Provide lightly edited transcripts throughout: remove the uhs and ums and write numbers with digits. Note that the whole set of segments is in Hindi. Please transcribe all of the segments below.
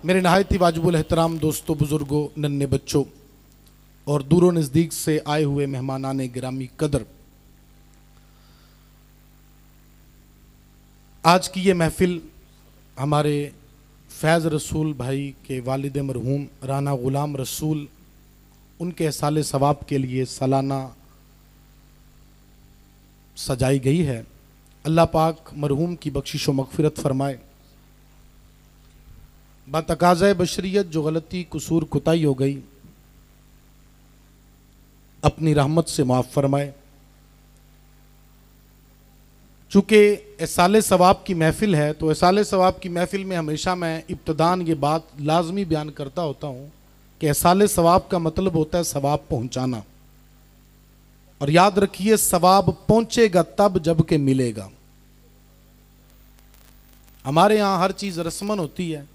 मेरे नहायत ही वाजिबुल एहतराम दोस्तों, बुज़ुर्गों, नन्हे बच्चों और दूरों नज़दीक से आए हुए मेहमानाने गिरामी कदर, आज की ये महफ़िल हमारे फैज़ रसूल भाई के वालिद मरहूम राना ग़ुलाम रसूल उनके एहसाले सवाब के लिए सालाना सजाई गई है। अल्लाह पाक मरहूम की बख्शिश व मग़फ़िरत फ़रमाए। बातकाज़े बशरियत जो गलती कसूर कुताई हो गई अपनी रहमत से माफ़ फरमाए। चूँकि एहसाले सवाब की महफ़िल है तो एहसाले सवाब की महफ़िल में हमेशा मैं इब्तिदान ये बात लाजमी बयान करता होता हूँ कि एहसाले सवाब का मतलब होता है सवाब पहुँचाना। और याद रखिए, सवाब पहुँचेगा तब जब के मिलेगा। हमारे यहाँ हर चीज़ रस्मन होती है,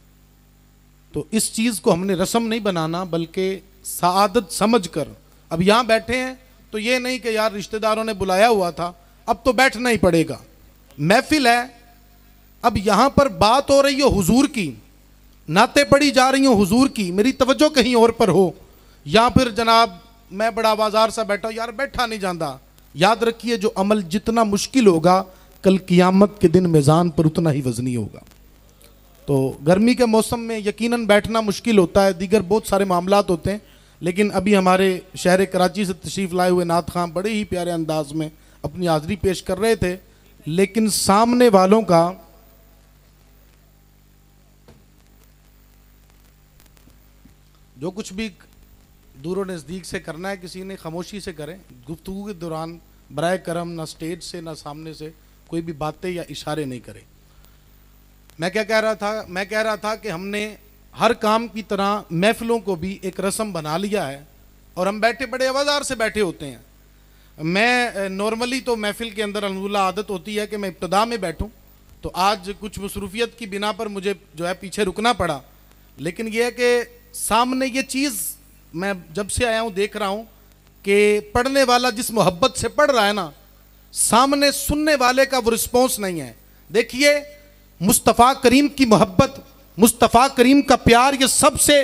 तो इस चीज़ को हमने रस्म नहीं बनाना बल्कि सादत समझकर। अब यहाँ बैठे हैं तो ये नहीं कि यार रिश्तेदारों ने बुलाया हुआ था अब तो बैठना ही पड़ेगा। महफिल है, अब यहाँ पर बात हो रही हो हुजूर की, नाते पड़ी जा रही हो हुजूर की, मेरी तवज्जो कहीं और पर हो, या फिर जनाब मैं बड़ा बाजार सा बैठा यार बैठा नहीं जाता। याद रखिए, जो अमल जितना मुश्किल होगा कल क़ियामत के दिन मीज़ान पर उतना ही वज़नी होगा। तो गर्मी के मौसम में यकीनन बैठना मुश्किल होता है, दीगर बहुत सारे मामलात होते हैं, लेकिन अभी हमारे शहर कराची से तशरीफ़ लाए हुए नात खां बड़े ही प्यारे अंदाज में अपनी हाज़िरी पेश कर रहे थे, लेकिन सामने वालों का जो कुछ भी दूर और नज़दीक से करना है किसी ने खामोशी से करें। गुफ्तगू के दौरान बराए करम ना स्टेज से ना सामने से कोई भी बातें या इशारे नहीं करें। मैं क्या कह रहा था, मैं कह रहा था कि हमने हर काम की तरह महफिलों को भी एक रस्म बना लिया है और हम बैठे बड़े आवाज़ार से बैठे होते हैं। मैं नॉर्मली तो महफिल के अंदर अल्हम्दुलिल्लाह आदत होती है कि मैं इब्तिदा में बैठूं, तो आज कुछ मसरूफियत की बिना पर मुझे जो है पीछे रुकना पड़ा। लेकिन यह है कि सामने ये चीज़ मैं जब से आया हूँ देख रहा हूँ कि पढ़ने वाला जिस मोहब्बत से पढ़ रहा है ना, सामने सुनने वाले का वो रिस्पॉन्स नहीं है। देखिए, मुस्तफ़ा करीम की मोहब्बत, मुस्तफ़ा करीम का प्यार, ये सबसे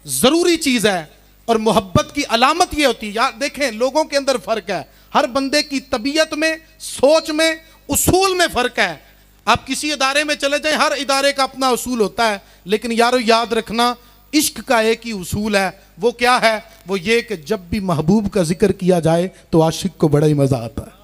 ज़रूरी चीज़ है और मोहब्बत की अलामत ये होती है। यार देखें, लोगों के अंदर फ़र्क है, हर बंदे की तबीयत में, सोच में, उसूल में फ़र्क है। आप किसी इदारे में चले जाएं, हर इदारे का अपना उसूल होता है, लेकिन यारो याद रखना, इश्क का एक ही उसूल है। वो क्या है? वो ये कि जब भी महबूब का जिक्र किया जाए तो आशिक को बड़ा ही मज़ा आता है।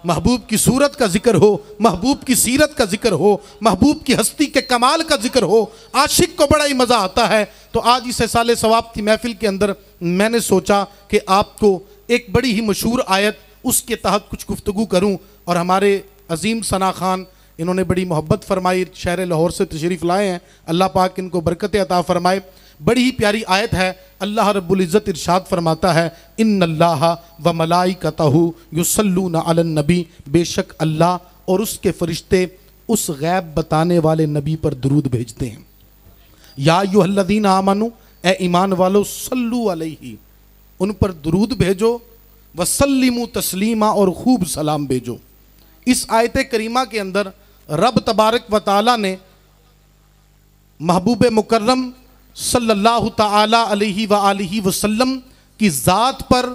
महबूब की सूरत का जिक्र हो, महबूब की सीरत का जिक्र हो, महबूब की हस्ती के कमाल का जिक्र हो, आशिक को बड़ा ही मज़ा आता है। तो आज इस साले सवाब की महफिल के अंदर मैंने सोचा कि आपको एक बड़ी ही मशहूर आयत उसके तहत कुछ गुफ्तगू करूं। और हमारे अजीम सना खान, इन्होंने बड़ी मोहब्बत फरमाई, शहर लाहौर से तशरीफ़ लाए हैं, अल्लाह पाक इनको बरकत अता फरमाए। बड़ी ही प्यारी आयत है, अल्लाह रब्बुल इज़्ज़त इरशाद फरमाता है, इन्नल्लाह व मलाइकतहु युसल्लूना अलन नबी, बेशक अल्लाह और उसके फरिश्ते उस गैब बताने वाले नबी पर दुरूद भेजते हैं। या अय्युहल्लज़ीना आमनू, ए ईमान वालो, सल्लू अलैहि, उन पर दुरूद भेजो, वसल्लिमू तस्लीमा, और खूब सलाम भेजो। इस आयत करीमा के अंदर रब तबारक व तआला ने महबूब मुकर्रम सल्लल्लाहु तआला अलैहि व आलिहि वसल्लम की ज़ात पर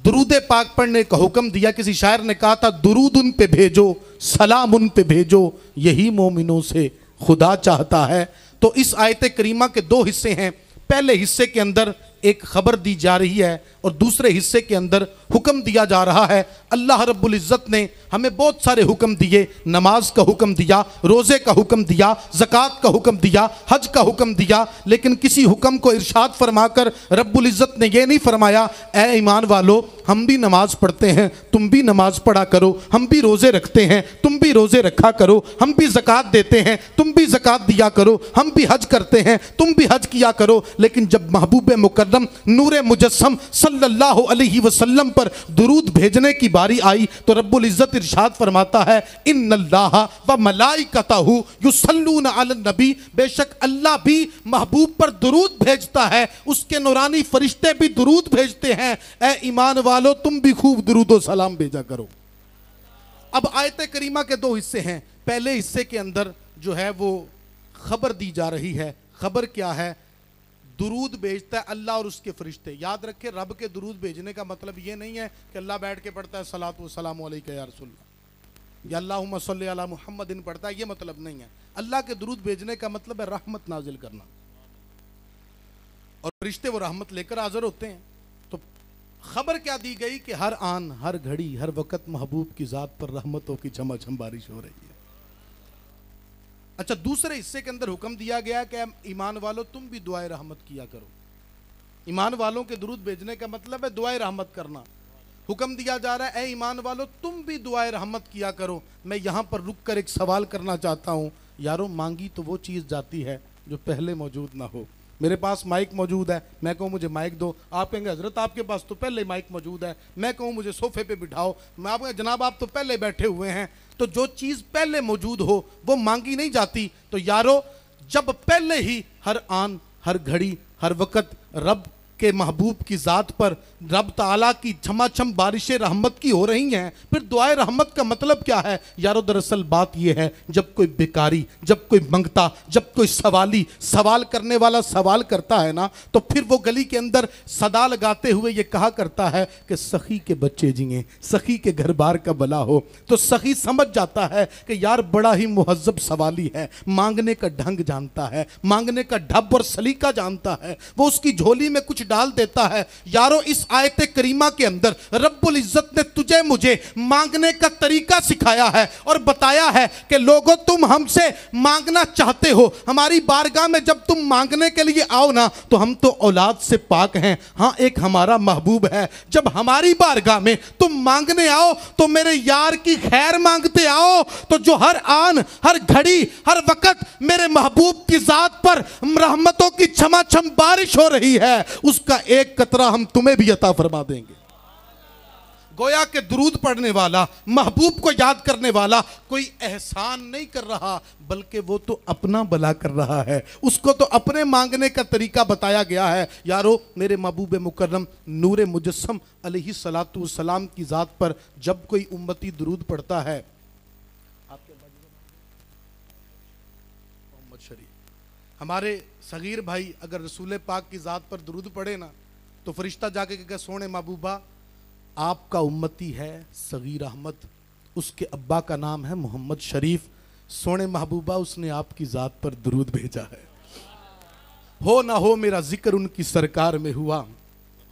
दुरूद पाक पढ़ने का हुक्म दिया। किसी शायर ने कहा था, दुरूद उन पे भेजो, सलाम उन पे भेजो, यही मोमिनों से खुदा चाहता है। तो इस आयत करीमा के दो हिस्से हैं। पहले हिस्से के अंदर एक खबर दी जा रही है और दूसरे हिस्से के अंदर हुक्म दिया जा रहा है। अल्लाह रब्बुल इज़्ज़त ने हमें बहुत सारे हुक्म दिए, नमाज का हुक्म दिया, रोज़े का हुक्म दिया, ज़कात का हुक्म दिया, हज का हुक्म दिया, लेकिन किसी हुक्म को इरशाद फरमाकर रब्बुल इज़्ज़त ने यह नहीं फरमाया, ए ईमान वालो, हम भी नमाज पढ़ते हैं, तुम भी नमाज पढ़ा करो, हम भी रोज़े रखते हैं, तुम भी रोज़े रखा करो, हम भी ज़कात देते हैं, तुम भी ज़कात दिया करो, हम भी हज करते हैं, तुम भी हज किया करो। लेकिन जब महबूब मुकर्रम नूरे मुजस्सम सल्लल्लाहु अलैहि वसल्लम पर दुरूद भेजने की बारी आई तो रब्बुल इज़्ज़त इरशाद फरमाता है, इन्नल्लाह व मलाइकतहु युसल्लूना अलन नबी, बेशक अल्लाह भी महबूब पर दुरूद भेजता है, उसके नूरानी फरिश्ते भी दुरूद भेजते हैं। ए ईमान वालो, तुम भी खूब दुरूद व सलाम भेजा करो। अब आयत करीमा के दो हिस्से हैं। पहले हिस्से के अंदर जो है वो खबर दी जा रही है, खबर क्या है? दुरूद भेजता है अल्लाह और उसके फरिश्ते। याद रखे, रब के दुरूद भेजने का मतलब ये नहीं है कि अल्लाह बैठ के पढ़ता है सलातु व सलामु अलैका या रसूलल्लाह या अल्लाहुम्मा सल्ली अला मुहम्मदिन पढ़ता है, ये मतलब नहीं है। अल्लाह के दुरूद भेजने का मतलब है रहमत नाजिल करना, और फरिश्ते वो रहमत लेकर हाजिर होते हैं। तो खबर क्या दी गई कि हर आन, हर घड़ी, हर वक्त महबूब की ज़ात पर रहमतों की झमाझम बारिश हो रही है। अच्छा, दूसरे हिस्से के अंदर हुक्म दिया गया कि ईमान वालों तुम भी दुआए रहमत किया करो। ईमान वालों के दुरूद भेजने का मतलब है दुआए रहमत करना। हुक्म दिया जा रहा है, ए ईमान वालों तुम भी दुआए रहमत किया करो। मैं यहां पर रुक कर एक सवाल करना चाहता हूं। यारों, मांगी तो वो चीज़ जाती है जो पहले मौजूद ना हो। मेरे पास माइक मौजूद है, मैं कहूँ मुझे माइक दो, आप कहेंगे हजरत आपके पास तो पहले माइक मौजूद है। मैं कहूँ मुझे सोफे पे बिठाओ, मैं आप जनाब आप तो पहले बैठे हुए हैं। तो जो चीज़ पहले मौजूद हो वो मांगी नहीं जाती। तो यारो, जब पहले ही हर आन, हर घड़ी, हर वक्त रब के महबूब की ज़ात पर रब ताला की छमाछम बारिशें रहमत की हो रही हैं, फिर दुआए रहमत का मतलब क्या है? यारो, दरअसल बात यह है, जब कोई बेकारी, जब कोई मंगता, जब कोई सवाली, सवाल करने वाला सवाल करता है ना, तो फिर वो गली के अंदर सदा लगाते हुए ये कहा करता है कि सखी के बच्चे जिए, सखी के घर बार का भला हो। तो सखी समझ जाता है कि यार बड़ा ही मुहज्जब सवाली है, मांगने का ढंग जानता है, मांगने का ढब और सलीका जानता है, वो उसकी झोली में कुछ डाल देता है। यारो, इस आयत करीमा के अंदर रब्बुल इज्जत ने तुझे मुझे मांगने का तरीका सिखाया है और बताया है कि लोगों, तुम हमसे मांगना चाहते हो, हमारी बारगाह में जब तुम मांगने के लिए आओ ना, तो हम तो औलाद से पाक हैं। हाँ, एक हमारा महबूब है। जब हमारी बारगाह में तुम मांगने आओ तो मेरे यार की खैर मांगते आओ। तो जो हर आन, हर घड़ी, हर वक्त मेरे महबूब की जात पर रहमतों की छमाछम बारिश हो रही है, उसका एक कतरा हम तुम्हें भी अता फरमा देंगे। गोया के दुरूद पढ़ने वाला, महबूब को याद करने वाला कोई एहसान नहीं कर रहा, बल्कि वो तो अपना भला कर रहा है। उसको तो अपने मांगने का तरीका बताया गया है। यारो, मेरे महबूब मुकर्रम नूरे मुजस्सम अलैहि सलातु सलाम की ज़ात पर जब कोई उम्मती दुरूद पढ़ता है, मोहम्मद शरीफ हमारे सगीर भाई अगर रसूल पाक की ज़ात पर दुरूद पढ़े ना, तो फरिश्ता जाके कहेगा, सोने महबूबा आपका उम्मती है सगीर अहमद, उसके अब्बा का नाम है मोहम्मद शरीफ। सोने महबूबा, उसने आपकी ज़ात पर दुरूद भेजा है। हो ना हो मेरा जिक्र उनकी सरकार में हुआ,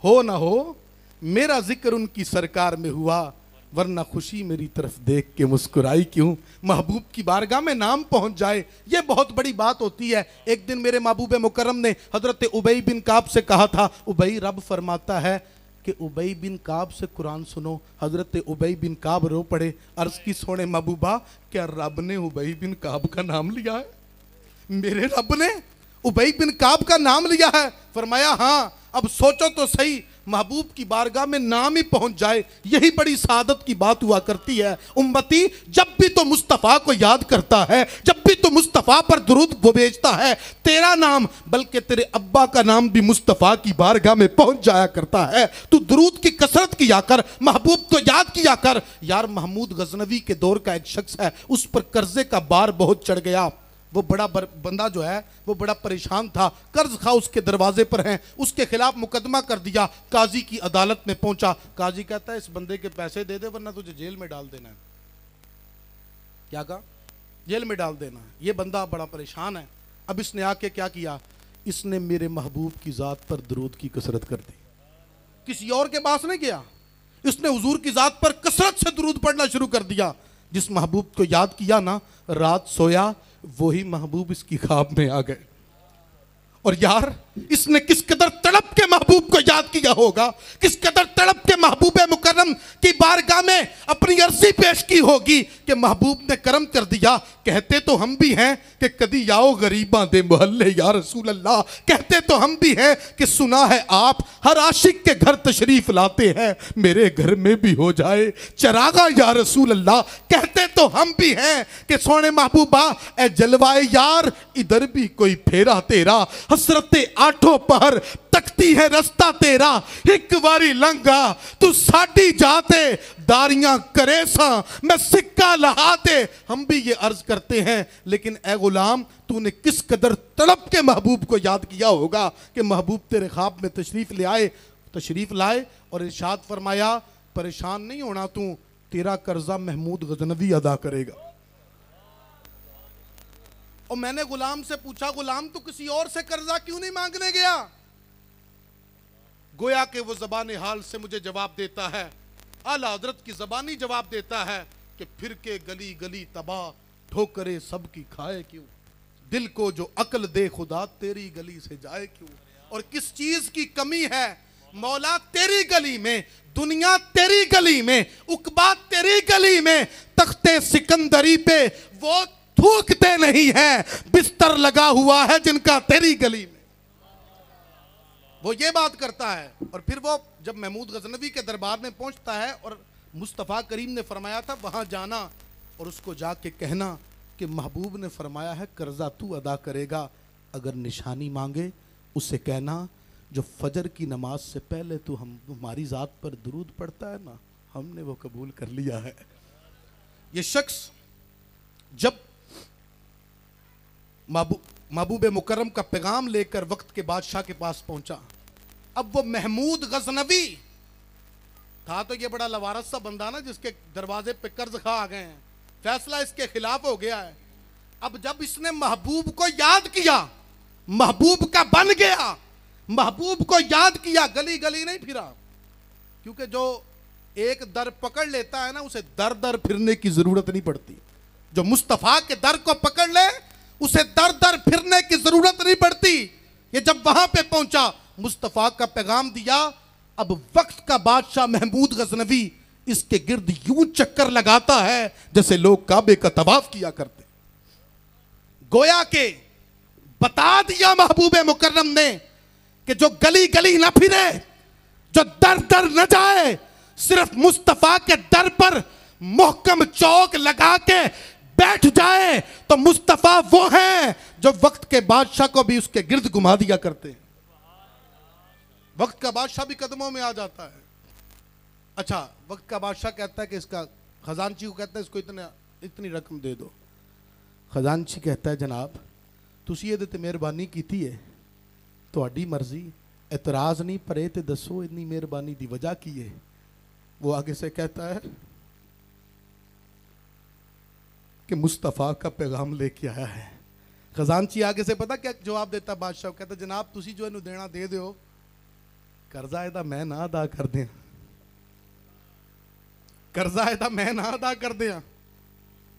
हो ना हो मेरा जिक्र उनकी सरकार में हुआ, वरना खुशी मेरी तरफ देख के मुस्कुराई क्यों। महबूब की बारगाह में नाम पहुंच जाए, ये बहुत बड़ी बात होती है। एक दिन मेरे महबूब मुकर्रम ने हजरत उबई बिन काब से कहा था, उबई, रब फरमाता है कि उबई बिन काब से कुरान सुनो। हजरत उबई बिन काब रो पड़े। अर्ज की, सोने महबूबा, क्या रब ने उबई बिन काब का नाम लिया है? मेरे रब ने उबई बिन काब का नाम लिया है? फरमाया, हाँ। अब सोचो तो सही, महबूब की बारगाह में नाम ही पहुंच जाए, यही बड़ी सादत की बात हुआ करती है। उम्मती, जब भी तो मुस्तफ़ा को याद करता है, जब भी तो मुस्तफ़ा पर दुरूद वो भेजता है, तेरा नाम बल्कि तेरे अब्बा का नाम भी मुस्तफ़ा की बारगाह में पहुंच जाया करता है। तू दुरूद की कसरत किया कर, महबूब को याद किया कर। यार, महमूद गजनवी के दौर का एक शख्स है, उस पर कर्जे का बार बहुत चढ़ गया। वो बड़ा बंदा जो है वो बड़ा परेशान था, कर्ज खा उसके दरवाजे पर हैं, उसके खिलाफ मुकदमा कर दिया, काजी की अदालत में पहुंचा। काजी कहता है, इस बंदे के पैसे दे दे वरना तुझे जेल में डाल देना है। क्या कहा? जेल में डाल देना है। ये बंदा बड़ा परेशान है। अब इसने आके क्या किया? इसने मेरे महबूब की ज़ात पर दुरूद की कसरत कर दी। किसी और के पास नहीं गया, इसने हुजूर की ज़ात पर कसरत से दुरूद पढ़ना शुरू कर दिया। जिस महबूब को याद किया ना, रात सोया, वही महबूब इसकी ख्वाब में आ गए। और यार, इसने किस कदर तड़प के महबूब को याद किया होगा, किस कदर तड़प के महबूब मुकर्रम की बारगाह में अपनी अर्जी पेश की होगी कि महबूब ने करम कर दिया। कहते तो हम भी हैं कि कदी आओ गरीबा दे मोहल्ले या रसूल अल्लाह, कहते तो हम भी हैं कि सुना है आप हर आशिक के घर तशरीफ लाते हैं, मेरे घर में भी हो जाए चरागा या रसूल अल्लाह। कहते तो हम भी हैं कि सोने महबूबा ए जलवाए यार, इधर भी कोई फेरा तेरा, हसरते आठों पहर तकती है रस्ता तेरा, एक बारी लंघा तू साडी जाते दारियां करे सा मैं सिक्का लहा दे। हम भी ये अर्ज करते हैं, लेकिन ए गुलाम तूने किस कदर तड़प के महबूब को याद किया होगा कि महबूब तेरे ख्वाब में तशरीफ लाए और इरशाद फरमाया परेशान नहीं होना तू, तेरा कर्जा महमूद गजनवी अदा करेगा। और मैंने गुलाम से पूछा, गुलाम तू किसी और से कर्जा क्यों नहीं मांगने गया? गोया कि वो ज़बान हाल से मुझे जवाब देता है, आला हजरत की ज़बानी जवाब देता है कि फिर के गली गली तबाह ठोकरे सबकी खाए क्यों, दिल को जो अक्ल दे खुदा तेरी गली से जाए क्यों। और किस चीज की कमी है मौला तेरी गली में, दुनिया तेरी गली में, उकबा तेरी गली में, तख्ते सिकंदरी पे वो थूकते नहीं है, बिस्तर लगा हुआ है जिनका तेरी गली में। वो ये बात करता है। और फिर वो जब महमूद गजनवी के दरबार में पहुंचता है और मुस्तफ़ा करीम ने फरमाया था वहां जाना और उसको जाके कहना कि महबूब ने फरमाया है कर्जा तू अदा करेगा, अगर निशानी मांगे उससे कहना जो फजर की नमाज से पहले तू हमारी ज़ात पर दुरूद पढ़ता है ना, हमने वो कबूल कर लिया है। ये शख्स जब महबूब मुकर्रम का पैगाम लेकर वक्त के बादशाह के पास पहुंचा, अब वो महमूद गजनवी था तो ये बड़ा लवारस सा बंदा ना जिसके दरवाजे पे कर्ज खा आ गए हैं, फैसला इसके खिलाफ हो गया है। अब जब इसने महबूब को याद किया, महबूब का बन गया, महबूब को याद किया, गली गली नहीं फिरा, क्योंकि जो एक दर पकड़ लेता है ना उसे दर दर फिरने की जरूरत नहीं पड़ती। जो मुस्तफा के दर को पकड़ ले उसे दर दर फिरने की जरूरत नहीं पड़ती। ये जब वहां पे पहुंचा, मुस्तफा का पैगाम दिया, अब वक्त का बादशाह महमूद गजनवी इसके गिर्द यूं चक्कर लगाता है जैसे लोग काबे का तवाफ किया करते। गोया के बता दिया महबूब मुकर्रम ने कि जो गली गली ना फिरे, जो दर दर न जाए, सिर्फ मुस्तफा के दर पर मोहकम चौक लगा के बैठ जाए तो मुस्तफा वो है जो वक्त के बादशाह को भी उसके गिर्द घुमा दिया करते हैं। वक्त का बादशाह भी कदमों में आ जाता है। अच्छा, वक्त का बादशाह कहता है कि इसका खजानची को कहता है इसको इतनी रकम दे दो। खजानची कहता है जनाब तुसी ये ते मेहरबानी की है, तुहाडी मर्जी, एतराज नहीं, पर ये दसो इतनी मेहरबानी की वजह की है। वो आगे से कहता है कि मुस्तफ़ा का पैगाम लेके आया है। खजानची आगे से पता क्या जवाब देता बादशाह, कहता जनाब तुसी जो इन्हें देना दे दो, कर्जा एदा मैं ना अदा कर दिया, कर्जा एदा मैं ना अदा कर दिया।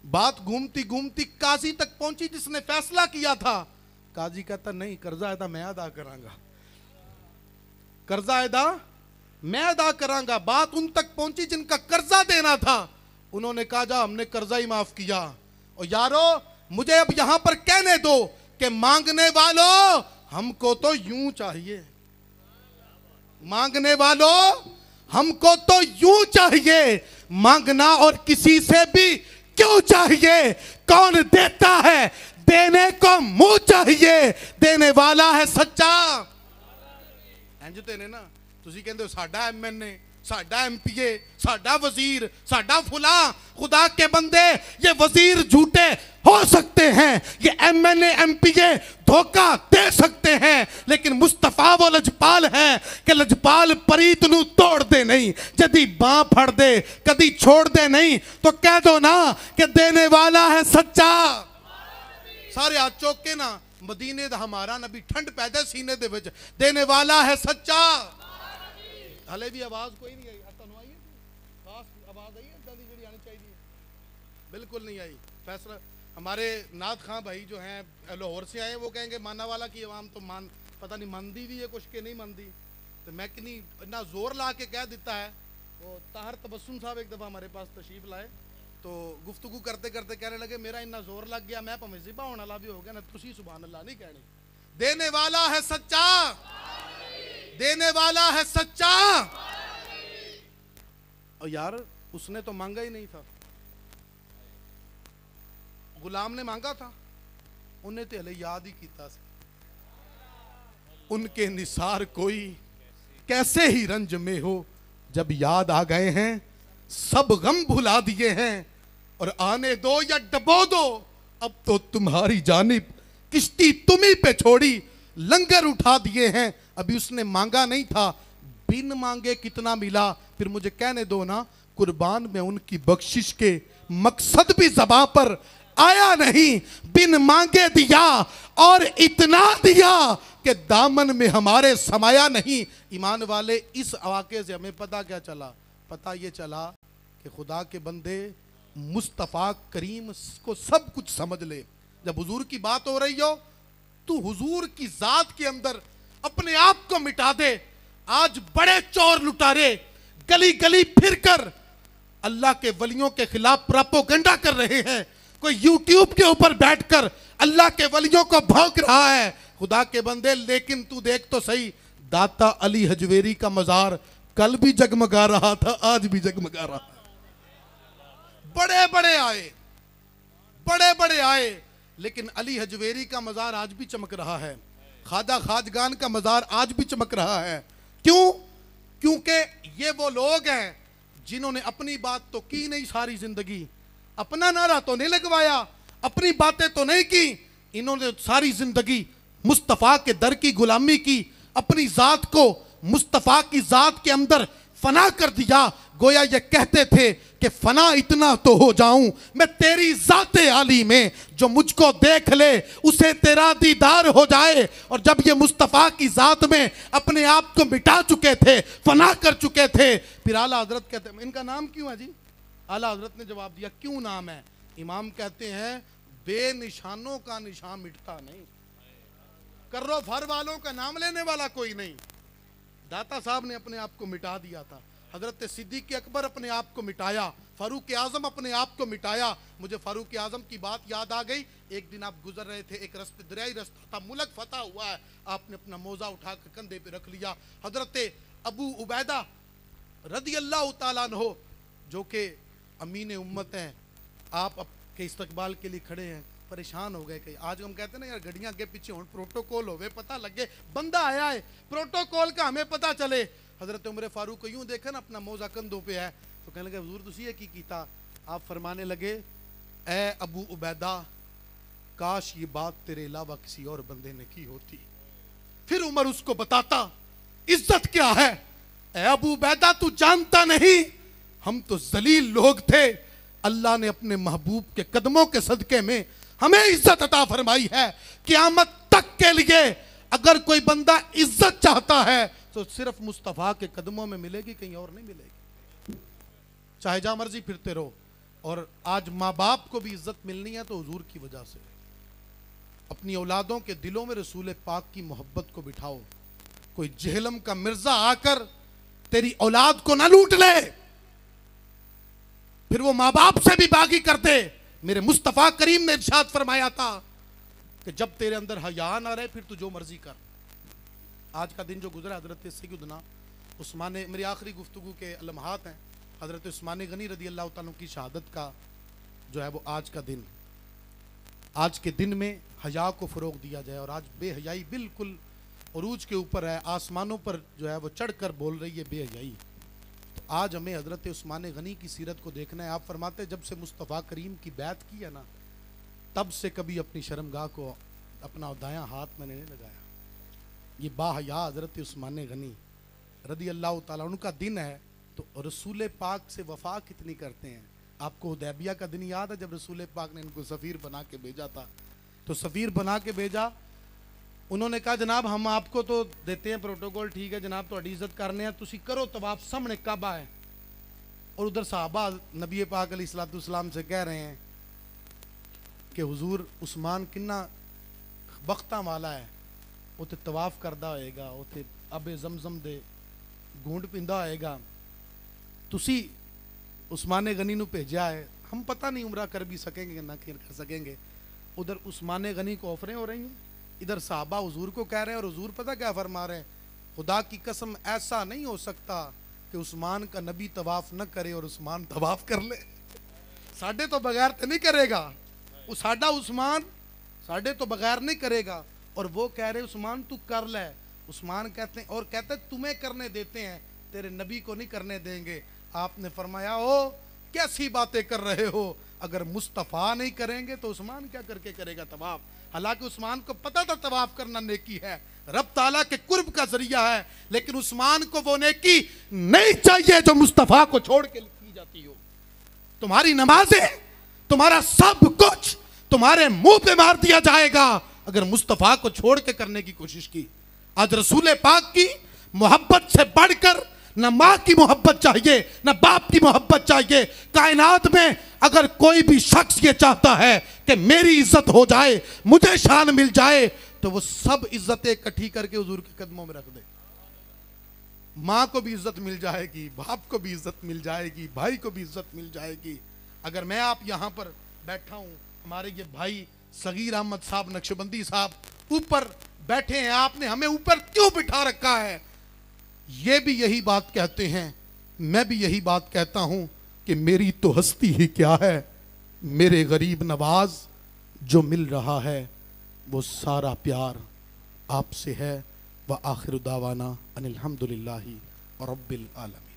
बात घूमती घूमती काजी तक पहुंची जिसने फैसला किया था। काजी कहता नहीं, कर्जा एदा मैं अदा करांगा, कर्जा एदा मैं अदा करांगा। बात उन तक पहुंची जिनका कर्जा देना था, उन्होंने कहा जा हमने कर्जा ही माफ किया। और यारो मुझे अब यहां पर कहने दो कि मांगने वालों हमको तो यूं चाहिए, मांगने वालों हमको तो यूं चाहिए, मांगना और किसी से भी क्यों चाहिए, कौन देता है देने को मुंह चाहिए, देने वाला है सच्चा। इंज तेने ना तुसी कहंदे हो साडा एमएनए, साडा एमपीए, साडा वजीर, साडा फुला, खुदा के बंदे ये वजीर झूठे हो सकते हैं, ये एमएनए एमपीए धोखा दे सकते हैं, लेकिन मुस्तफा वो लजपाल है कि लजपाल परीत नू तोड़ दे नहीं, यदि बां फड़ दे कदी छोड़ दे नहीं। तो कह दो ना कि देने वाला है सच्चा। सारे हाथ चौक के ना मदीने दा हमारा नबी ठंड पैदा सीने दे विच, देने वाला है सच्चा। हले भी आवाज कोई नहीं आई, तुहानू आई है खास आवाज आई है इदां दी जेहड़ी आनी चाहिए? बिल्कुल नहीं आई। फैसला हमारे नाथ खां भाई जो हैं लाहौर से आए, वो कहेंगे माना वाला की आवाम तो मान पता नहीं मानदी भी है कुछ के नहीं मानदी। तो मैं कि नहीं इतना जोर ला के कह देता है। वो ताहर तबस्सुम साहब एक दफ़ा हमारे पास तशरीफ लाए तो गुफ्तगू करते करते कहने लगे मेरा इतना जोर लग गया मैं भावें ज़िबा होने वाला भी हो गया ना, तुसी सुभान अल्लाह नहीं कहनी। देने वाला है सच्चा, देने वाला है सच्चा। और यार उसने तो मांगा ही नहीं था, गुलाम ने मांगा था, उन्हें तो हले याद ही किया। उनके निसार कोई कैसे ही रंज में हो, जब याद आ गए हैं सब गम भुला दिए हैं और आने दो या डबो दो, अब तो तुम्हारी जानिब किश्ती तुम्ही पे छोड़ी, लंगर उठा दिए हैं। अभी उसने मांगा नहीं था, बिन मांगे कितना मिला, फिर मुझे कहने दो ना, कुर्बान में उनकी बख्शिश के मकसद भी ज़बां पर आया नहीं, बिन मांगे दिया और इतना दिया कि दामन में हमारे समाया नहीं। ईमान वाले, इस वाक़े से हमें पता क्या चला? पता ये चला कि खुदा के बंदे मुस्तफ़ा करीम को सब कुछ समझ ले। जब हुजूर की बात हो रही हो तो हुजूर की जात के अंदर अपने आप को मिटा दे। आज बड़े चोर लुटारे गली गली फिरकर अल्लाह के वलियों के खिलाफ प्रोपेगेंडा कर रहे हैं। कोई यूट्यूब के ऊपर बैठकर अल्लाह के वलियों को भौंक रहा है। खुदा के बंदे, लेकिन तू देख तो सही, दाता अली हजवेरी का मजार कल भी जगमगा रहा था, आज भी जगमगा रहा है। बड़े बड़े आए, लेकिन अली हजवेरी का मजार आज भी चमक रहा है। ख्वाजा खाजगान का मजार आज भी चमक रहा है। क्यों? क्योंकि ये वो लोग हैं जिन्होंने अपनी बात तो की नहीं सारी जिंदगी, अपना नारा तो नहीं लगवाया, अपनी बातें तो नहीं की, इन्होंने सारी जिंदगी मुस्तफ़ा के दर की गुलामी की, अपनी जात को मुस्तफ़ा की जात के अंदर फना कर दिया। गोया ये कहते थे कि फना इतना तो हो जाऊं मैं तेरी जाते आली में, जो मुझको देख ले उसे तेरा दीदार हो जाए। और जब ये मुस्तफ़ा की जात में अपने आप को मिटा चुके थे, फना कर चुके थे, फिर आला हजरत कहते हैं, इनका नाम क्यों है जी? आला हजरत ने जवाब दिया, क्यों नाम है? इमाम कहते हैं, बेनिशानों का निशान मिटता नहीं, कर्रो फर वालों का नाम लेने वाला कोई नहीं। दाता साहब ने अपने आप को मिटा दिया था, हजरत सिद्दीक़ अकबर अपने आप को मिटाया, फारूक आजम अपने आप को मिटाया। मुझे फारूक आजम की बात याद आ गई। एक दिन आप गुजर रहे थे, एक रास्ते दरियाई रास्ता था, मुल्क फतह हुआ है, आपने अपना मोजा उठा कर कंधे पे रख लिया। हजरत अबू उबैदा रदी अल्लाह तआला अन्हु, जो कि अमीन उम्मत हैं, आप के इस्तकबाल के लिए खड़े हैं, परेशान हो गए। कहीं आज हम कहते हैं ना यार, गड्डियां आगे पीछे हो, प्रोटोकॉल होवे, पता लगे बंदा आया है, प्रोटोकॉल का हमें पता चले। हजरत उमर फारूक को यूं देखा ना, अपना मोजा कंधों पे है, तो कहने लगे, हुजूर तुसी ये की कीता? आप फरमाने लगे, ए अबू उबैदा, काश ये बात तेरे अलावा किसी और बंदे ने की होती। फिर उमर उसको बताता इज्जत क्या है। ए अबू उबैदा, तू जानता नहीं, हम तो जलील लोग थे, अल्लाह ने अपने महबूब के कदमों के सदके में हमें इज्जत अता फरमाई है। क़यामत तक के लिए अगर कोई बंदा इज्जत चाहता है तो सिर्फ मुस्तफ़ा के कदमों में मिलेगी, कहीं और नहीं मिलेगी। चाहे जहां मर्जी फिरते रहो। और आज माँ बाप को भी इज्जत मिलनी है तो हुजूर की वजह से। अपनी औलादों के दिलों में रसूल पाक की मोहब्बत को बिठाओ। कोई जहलम का मिर्जा आकर तेरी औलाद को ना लूट ले, फिर वो माँ बाप से भी बागी कर दे। मेरे मुस्तफ़ा करीम ने इरशाद फरमाया था कि जब तेरे अंदर हया ना रहे, फिर तू जो मर्जी कर। आज का दिन जो गुजरा, हजरत सैयदना उस्मान, मेरी आखिरी गुफ्तगू के लम्हात हैं, हजरत उस्मान गनी रदी अल्लाह तआला की शहादत का जो है वो आज का दिन। आज के दिन में हया को फ़रोग दिया जाए। और आज बेहयाई बिल्कुल उरूज के ऊपर है, आसमानों पर जो है वो चढ़कर बोल रही है बेहयाई। तो आज हमें हजरत उस्मान गनी की सीरत को देखना है। आप फरमाते, जब से मुस्तफ़ा करीम की बैत की है ना, तब से कभी अपनी शर्मगाह को अपना दायां हाथ मैंने नहीं लगाया। ये बाहया हजरत उस्मान गनी रदी अल्लाह ताला उनका दिन है, तो रसूल पाक से वफा कितनी करते हैं। आपको हुदैबिया का दिन याद है, जब रसूल पाक ने इनको सफ़ीर बना के भेजा था। तो सफ़ीर बना के भेजा, उन्होंने कहा जनाब हम आपको तो देते हैं प्रोटोकॉल, ठीक है जनाब, तो इज्जत करने हैं, तुसी करो तवाफ, सामने काबा है। और उधर साहबा नबी पाक अलैहिस्सलाम से कह रहे हैं कि हुजूर उस्मान किन्ना बख्ता वाला है, उते तवाफ करदा होएगा, उते अबे जमजम दे घूंट पींदा होएगा, तुसी उस्मान गनी नू भेजा है, हम पता नहीं उम्रा कर भी सकेंगे ना कर सकेंगे। उधर उस्मान गनी को ऑफरें हो रही हैं, इधर साहबा हुजूर को कह रहे हैं, और हुजूर पता क्या फरमा रहे हैं, खुदा की कसम ऐसा नहीं हो सकता कि उस्मान का नबी तवाफ न करे और उस्मान तवाफ कर ले। साढ़े तो बगैर तो नहीं करेगा, साडा उस्मान साढ़े तो बगैर नहीं करेगा। और वो कह रहे उस्मान तू कर ले। उस्मान कहते हैं, और कहते हैं तुम्हें करने देते हैं, तेरे नबी को नहीं करने देंगे। आपने फरमाया ओ कैसी बातें कर रहे हो, अगर मुस्तफ़ा नहीं करेंगे तो उस्मान क्या करके करेगा तवाफ। हालांकि उस्मान को पता था तवाफ करना नेकी है, रब ताला के कुर्ब का जरिया है, लेकिन उस्मान को वो नेकी नहीं चाहिए जो मुस्तफ़ा को छोड़ के की जाती हो। तुम्हारी नमाजें, तुम्हारा सब कुछ तुम्हारे मुंह पे मार दिया जाएगा अगर मुस्तफ़ा को छोड़ के करने की कोशिश की। आज रसूल पाक की मोहब्बत से बढ़कर न माँ की मोहब्बत चाहिए, न बाप की मोहब्बत चाहिए। कायनात में अगर कोई भी शख्स ये चाहता है कि मेरी इज्जत हो जाए, मुझे शान मिल जाए, तो वो सब इज्जतें इकट्ठी करके हुजूर के कदमों में रख दे। माँ को भी इज्जत मिल जाएगी, बाप को भी इज्जत मिल जाएगी, भाई को भी इज्जत मिल जाएगी। अगर मैं आप यहाँ पर बैठा हूँ, हमारे ये भाई सगीर अहमद साहब नक्शबंदी साहब ऊपर बैठे हैं, आपने हमें ऊपर क्यों बिठा रखा है? ये भी यही बात कहते हैं, मैं भी यही बात कहता हूं कि मेरी तो हस्ती ही क्या है, मेरे गरीब नवाज जो मिल रहा है वो सारा प्यार आपसे है। व आखिर दावाना अनिल हम्दुलिल्लाहि रब्बिल आलमीन।